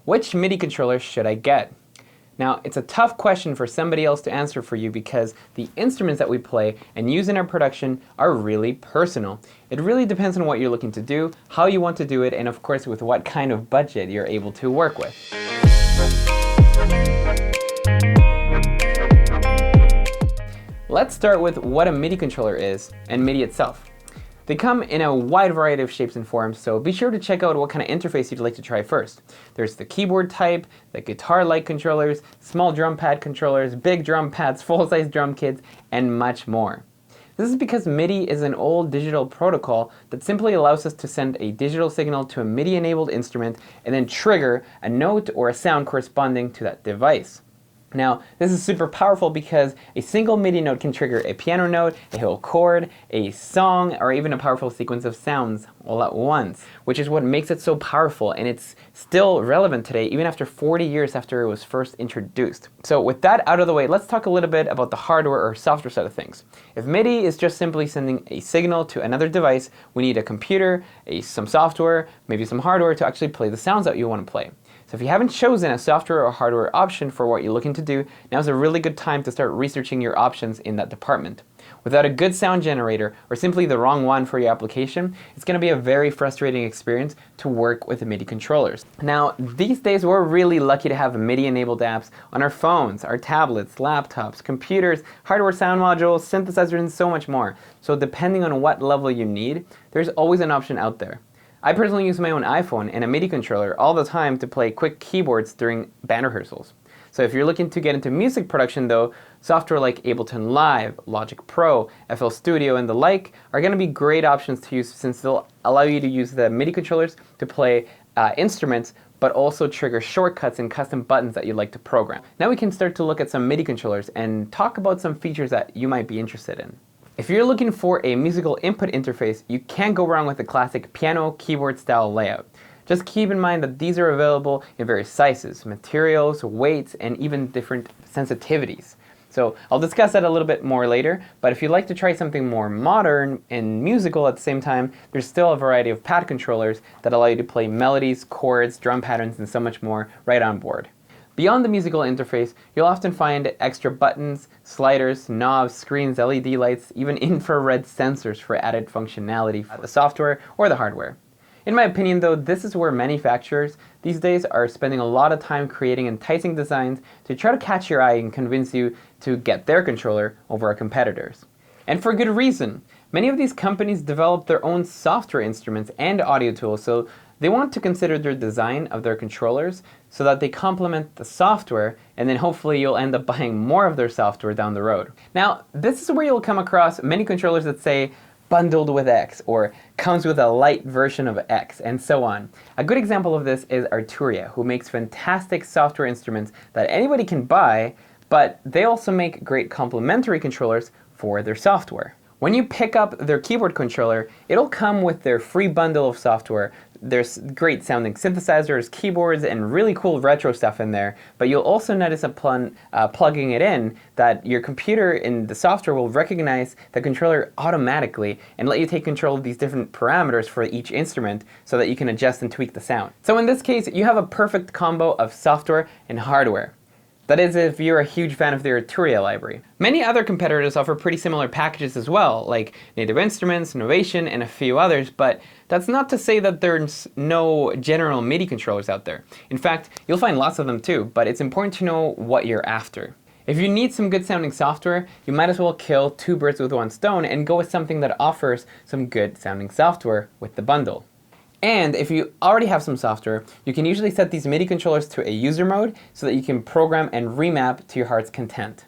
Which MIDI controller should I get? Now, it's a tough question for somebody else to answer for you because the instruments that we play and use in our production are really personal. It really depends on what you're looking to do, how you want to do it, and of course with what kind of budget you're able to work with. Let's start with what a MIDI controller is and MIDI itself. They come in a wide variety of shapes and forms, so be sure to check out what kind of interface you'd like to try first. There's the keyboard type, the guitar-like controllers, small drum pad controllers, big drum pads, full-size drum kits, and much more. This is because MIDI is an old digital protocol that simply allows us to send a digital signal to a MIDI-enabled instrument and then trigger a note or a sound corresponding to that device. Now, this is super powerful because a single MIDI note can trigger a piano note, a whole chord, a song, or even a powerful sequence of sounds all at once, which is what makes it so powerful, and it's still relevant today, even after 40 years after it was first introduced. So with that out of the way, let's talk a little bit about the hardware or software side of things. If MIDI is just simply sending a signal to another device, we need a computer, some software, maybe some hardware to actually play the sounds that you want to play. So if you haven't chosen a software or hardware option for what you're looking to do, now's a really good time to start researching your options in that department. Without a good sound generator, or simply the wrong one for your application, it's going to be a very frustrating experience to work with the MIDI controllers. Now, these days we're really lucky to have MIDI-enabled apps on our phones, our tablets, laptops, computers, hardware sound modules, synthesizers, and so much more. So depending on what level you need, there's always an option out there. I personally use my own iPhone and a MIDI controller all the time to play quick keyboards during band rehearsals. So if you're looking to get into music production though, software like Ableton Live, Logic Pro, FL Studio, and the like are going to be great options to use since they'll allow you to use the MIDI controllers to play instruments, but also trigger shortcuts and custom buttons that you'd like to program. Now we can start to look at some MIDI controllers and talk about some features that you might be interested in. If you're looking for a musical input interface, you can't go wrong with the classic piano keyboard style layout. Just keep in mind that these are available in various sizes, materials, weights, and even different sensitivities. So I'll discuss that a little bit more later, but if you'd like to try something more modern and musical at the same time, there's still a variety of pad controllers that allow you to play melodies, chords, drum patterns, and so much more right on board. Beyond the musical interface, you'll often find extra buttons, sliders, knobs, screens, LED lights, even infrared sensors for added functionality for the software or the hardware. In my opinion though, this is where manufacturers these days are spending a lot of time creating enticing designs to try to catch your eye and convince you to get their controller over our competitors. And for good reason. Many of these companies develop their own software instruments and audio tools, so they want to consider their design of their controllers so that they complement the software, and then hopefully you'll end up buying more of their software down the road. Now, this is where you'll come across many controllers that say bundled with X or comes with a light version of X and so on. A good example of this is Arturia, who makes fantastic software instruments that anybody can buy, but they also make great complementary controllers for their software. When you pick up their keyboard controller, it'll come with their free bundle of software. There's great sounding synthesizers, keyboards, and really cool retro stuff in there, but you'll also notice upon plugging it in that your computer in the software will recognize the controller automatically and let you take control of these different parameters for each instrument so that you can adjust and tweak the sound. So in this case, you have a perfect combo of software and hardware. That is, if you're a huge fan of the Arturia library. Many other competitors offer pretty similar packages as well, like Native Instruments, Novation, and a few others, but that's not to say that there's no general MIDI controllers out there. In fact, you'll find lots of them too, but it's important to know what you're after. If you need some good sounding software, you might as well kill two birds with one stone and go with something that offers some good sounding software with the bundle. And if you already have some software, you can usually set these MIDI controllers to a user mode so that you can program and remap to your heart's content.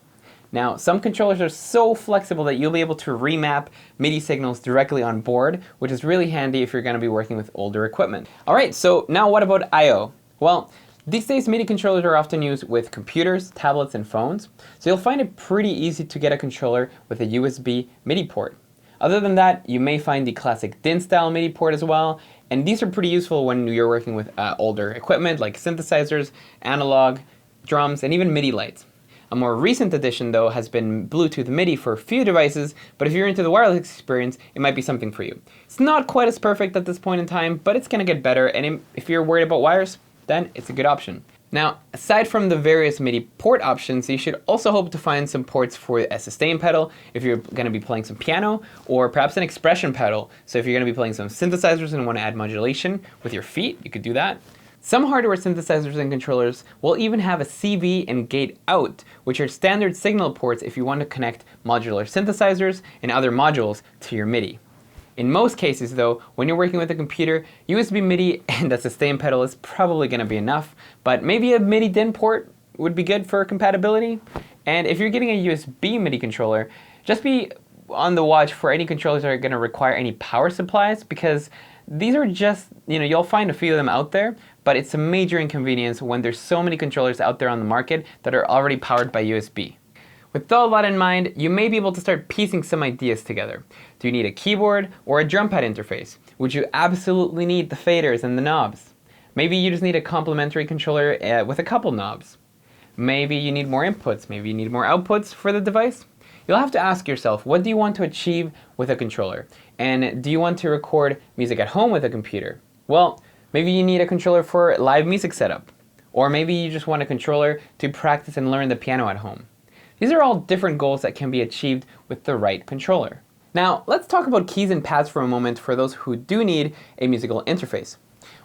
Now, some controllers are so flexible that you'll be able to remap MIDI signals directly on board, which is really handy if you're going to be working with older equipment. Alright, so now what about I/O? Well, these days MIDI controllers are often used with computers, tablets, and phones, so you'll find it pretty easy to get a controller with a USB MIDI port. Other than that, you may find the classic DIN style MIDI port as well, and these are pretty useful when you're working with older equipment like synthesizers, analog, drums, and even MIDI lights. A more recent addition though has been Bluetooth MIDI for a few devices, but if you're into the wireless experience, it might be something for you. It's not quite as perfect at this point in time, but it's going to get better, and if you're worried about wires, then it's a good option. Now, aside from the various MIDI port options, you should also hope to find some ports for a sustain pedal if you're going to be playing some piano, or perhaps an expression pedal. So if you're going to be playing some synthesizers and want to add modulation with your feet, you could do that. Some hardware synthesizers and controllers will even have a CV and gate out, which are standard signal ports if you want to connect modular synthesizers and other modules to your MIDI. In most cases though, when you're working with a computer, USB MIDI and a sustain pedal is probably going to be enough, but maybe a MIDI DIN port would be good for compatibility. And if you're getting a USB MIDI controller, just be on the watch for any controllers that are going to require any power supplies, because these are just, you'll find a few of them out there, but it's a major inconvenience when there's so many controllers out there on the market that are already powered by USB. With all that in mind, you may be able to start piecing some ideas together. Do you need a keyboard or a drum pad interface? Would you absolutely need the faders and the knobs? Maybe you just need a complementary controller with a couple knobs. Maybe you need more inputs, maybe you need more outputs for the device. You'll have to ask yourself, what do you want to achieve with a controller? And do you want to record music at home with a computer? Well, maybe you need a controller for live music setup. Or maybe you just want a controller to practice and learn the piano at home. These are all different goals that can be achieved with the right controller. Now, let's talk about keys and pads for a moment for those who do need a musical interface.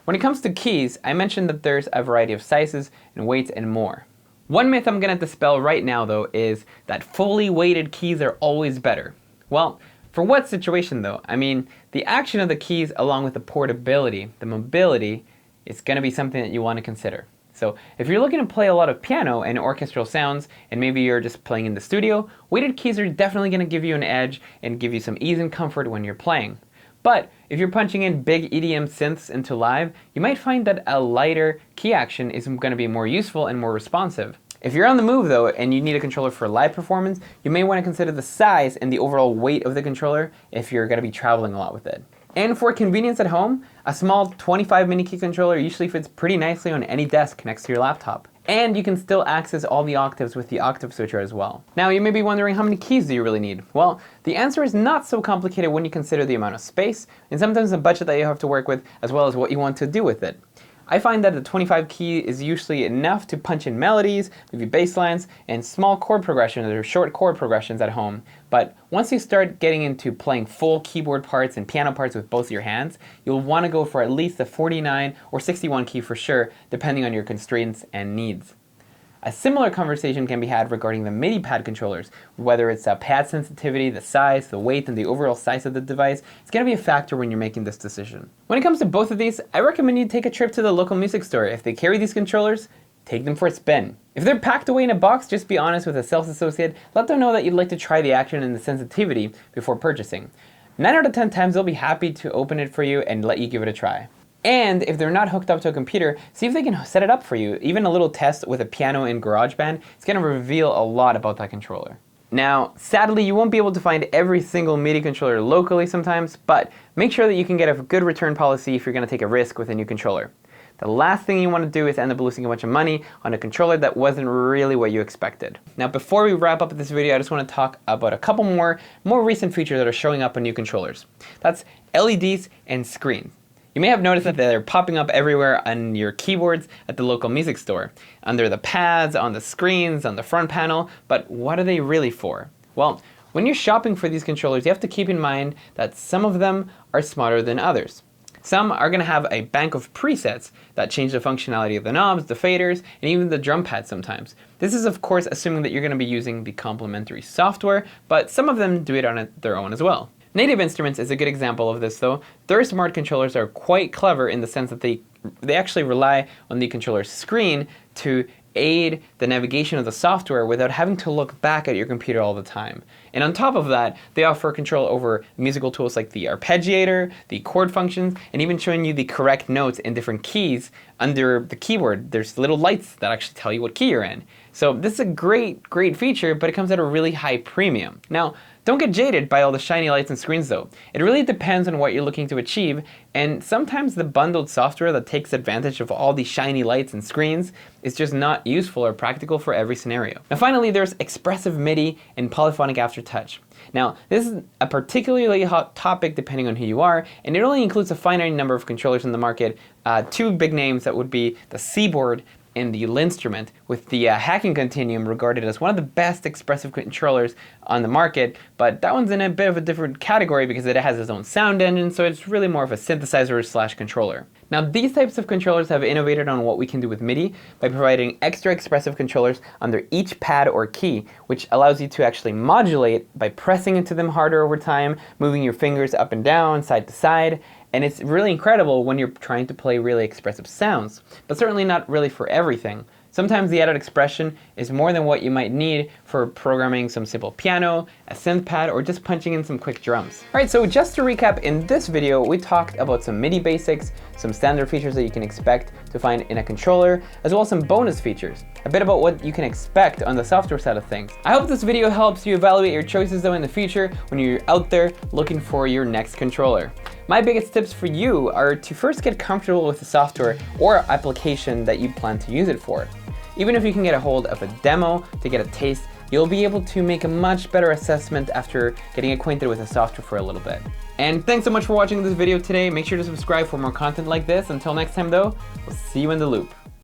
When it comes to keys, I mentioned that there's a variety of sizes and weights and more. One myth I'm going to dispel right now though is that fully weighted keys are always better. Well, for what situation though? I mean, the action of the keys along with the portability, the mobility, is going to be something that you want to consider. So if you're looking to play a lot of piano and orchestral sounds, and maybe you're just playing in the studio, weighted keys are definitely going to give you an edge and give you some ease and comfort when you're playing. But if you're punching in big EDM synths into live, you might find that a lighter key action is going to be more useful and more responsive. If you're on the move though, and you need a controller for live performance, you may want to consider the size and the overall weight of the controller if you're going to be traveling a lot with it. And for convenience at home, a small 25 mini key controller usually fits pretty nicely on any desk next to your laptop. And you can still access all the octaves with the octave switcher as well. Now you may be wondering, how many keys do you really need? Well, the answer is not so complicated when you consider the amount of space and sometimes the budget that you have to work with, as well as what you want to do with it. I find that the 25 key is usually enough to punch in melodies, maybe bass lines, and small chord progressions or short chord progressions at home. But once you start getting into playing full keyboard parts and piano parts with both your hands, you'll want to go for at least the 49 or 61 key for sure, depending on your constraints and needs. A similar conversation can be had regarding the MIDI pad controllers. Whether it's a pad sensitivity, the size, the weight, and the overall size of the device, it's going to be a factor when you're making this decision. When it comes to both of these, I recommend you take a trip to the local music store. If they carry these controllers, take them for a spin. If they're packed away in a box, just be honest with a sales associate. Let them know that you'd like to try the action and the sensitivity before purchasing. 9 out of 10 times they'll be happy to open it for you and let you give it a try. And if they're not hooked up to a computer, see if they can set it up for you. Even a little test with a piano in GarageBand, it's going to reveal a lot about that controller. Now, sadly, you won't be able to find every single MIDI controller locally sometimes, but make sure that you can get a good return policy if you're going to take a risk with a new controller. The last thing you want to do is end up losing a bunch of money on a controller that wasn't really what you expected. Now, before we wrap up this video, I just want to talk about a couple more recent features that are showing up on new controllers. That's LEDs and screens. You may have noticed that they're popping up everywhere on your keyboards at the local music store, under the pads, on the screens, on the front panel, but what are they really for? Well, when you're shopping for these controllers, you have to keep in mind that some of them are smarter than others. Some are going to have a bank of presets that change the functionality of the knobs, the faders, and even the drum pads sometimes. This is of course assuming that you're going to be using the complementary software, but some of them do it on their own as well. Native Instruments is a good example of this though. Their smart controllers are quite clever in the sense that they actually rely on the controller's screen to aid the navigation of the software without having to look back at your computer all the time. And on top of that, they offer control over musical tools like the arpeggiator, the chord functions, and even showing you the correct notes in different keys under the keyboard. There's little lights that actually tell you what key you're in. So this is a great feature, but it comes at a really high premium. Now, Don't get jaded by all the shiny lights and screens though. It really depends on what you're looking to achieve, and sometimes the bundled software that takes advantage of all these shiny lights and screens is just not useful or practical for every scenario. Now finally, there's Expressive MIDI and Polyphonic Aftertouch. Now, this is a particularly hot topic depending on who you are, and it only includes a finite number of controllers in the market. Two big names that would be the Seaboard and the Linstrument, with the Hacking Continuum regarded as one of the best expressive controllers on the market, but that one's in a bit of a different category because it has its own sound engine, so it's really more of a synthesizer slash controller. Now these types of controllers have innovated on what we can do with MIDI by providing extra expressive controllers under each pad or key, which allows you to actually modulate by pressing into them harder over time, moving your fingers up and down, side to side, and it's really incredible when you're trying to play really expressive sounds, but certainly not really for everything. Sometimes the added expression is more than what you might need for programming some simple piano, a synth pad, or just punching in some quick drums. Alright, so just to recap, in this video we talked about some MIDI basics, some standard features that you can expect to find in a controller, as well as some bonus features, a bit about what you can expect on the software side of things. I hope this video helps you evaluate your choices though in the future when you're out there looking for your next controller. My biggest tips for you are to first get comfortable with the software or application that you plan to use it for. Even if you can get a hold of a demo to get a taste, you'll be able to make a much better assessment after getting acquainted with the software for a little bit. And thanks so much for watching this video today. Make sure to subscribe for more content like this. Until next time though, we'll see you in the loop.